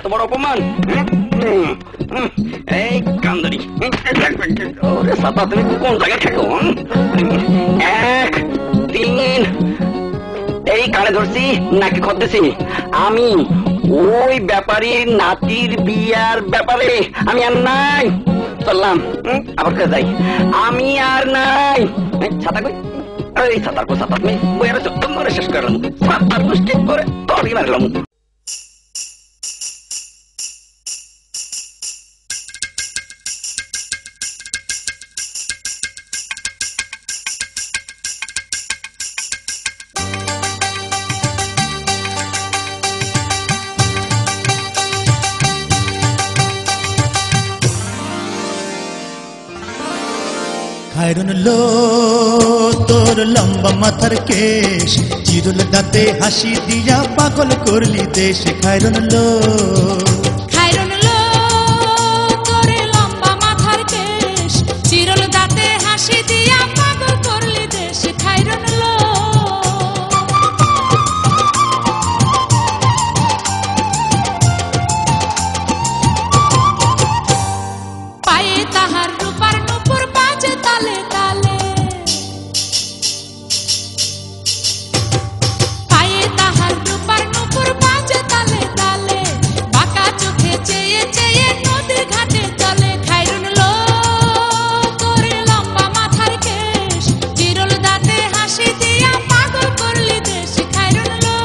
এত বড় অপমান। এই কান্দরি, ওরে সাতা তুমি কোন জায়গায় থাকো? 1 3 এই কানে ধরছি নাকি খরতেছি আমি ওই ব্যাপারীর নাতির বিয়ার ব্যাপারে আমি আর নাই। চললাম, আবার কে যাই, আমি আর নাই। ছাতা কই? এই ছাতার কো ছাতা তুমি বইয়ারে চত্বর করে শেষ করলাম, ছাতার গোষ্ঠী করে তরি মারলাম। খায়রুন লো তোর লম্বা মাথার কেশ, চিরুল দাঁতে হাসি দিয়া পাগল করলি দেশ। খায়রুন লো তোর লম্বা মাথার কেশ, চিরুল দাঁতে হাসি দিয়া পাগল করলি দেশ। খায়রুন লো পায়ে তাহার রূপার নুপুর বাজে তালে তালে, পায়ে তাহার রূপার নুপুর বাজে তালে তালে, বাঁকা চোখে চেয়ে চেয়ে নদীর ঘাটে চলে। খায়রুন লো তোর লম্বা মাথার কেশ, চিরুল দাঁতে হাসি দিয়া পাগল করলি দেশ। খায়রুন লো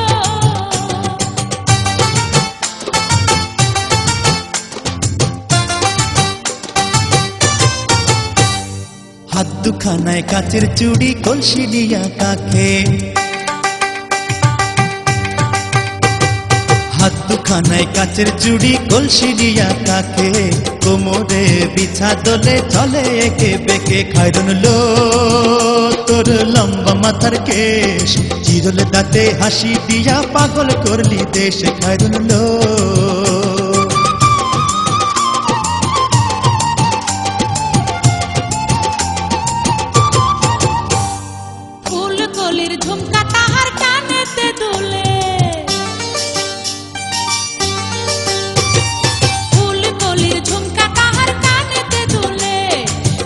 হাত দুখানায় কাচের চুড়ি, কলসি দিয়া কাকে, হাত দুখানায় কাচের চুড়ি, কলসি দিয়া কাকে, কোমরে বিছা দোলে চলে একে বেকে। খায়রুন লো তোর লম্বা মাথার কেশ, চিরুল দাঁতে হাসি দিয়া পাগল করলি দেশ। খায়রুন লো ফুলকলির ঝুমকা তাহার কানেতে দুলে, ফুলকলির ঝুমকা তাহার কানেতে দুলে,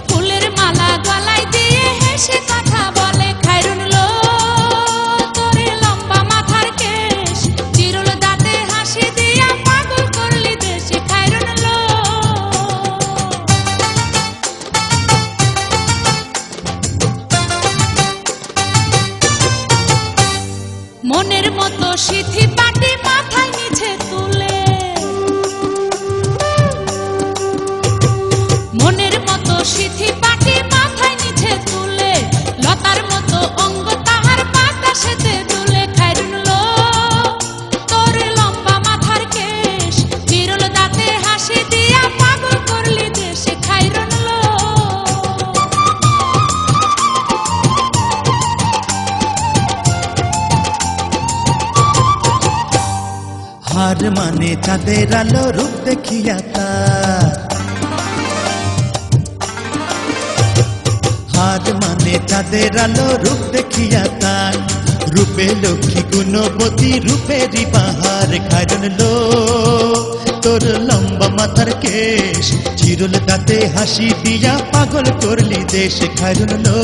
ফুলের মালা গলায় দিয়ে হেসে কথা বলে। খায়রুন লো তোর লম্বা মাথার কেশ, চিরুল দাঁতে হাসি দিয়া পাগল করলি দেশ। খায়রুন লো মনের মতো সিথি পাটি মাথায় নিচে তুলে, মনের মতো সিথি পাটি মাথায় নিচে তুলে, লতার মতো অঙ্গ তাহার বাতাসেতে দুলে। খায়রুন লো তোর লম্বা মাথার কেশ, চিরুল দাঁতে হাসি দিয়া পাগল করলি দেশ। খায়রুন লো হার মানে চাঁদের আলো রূপ দেখিয়া তার, হার মানে চাঁদের আলো রূপ দেখিয়া তার, রূপে লক্ষ্মী গুণবতী রূপেরই বাহার। খায়রুন লো তোর লম্বা মাথার কেশ, চিরুল দাঁতে হাসি দিয়া পাগল করলি দেশ। খায়রুন লো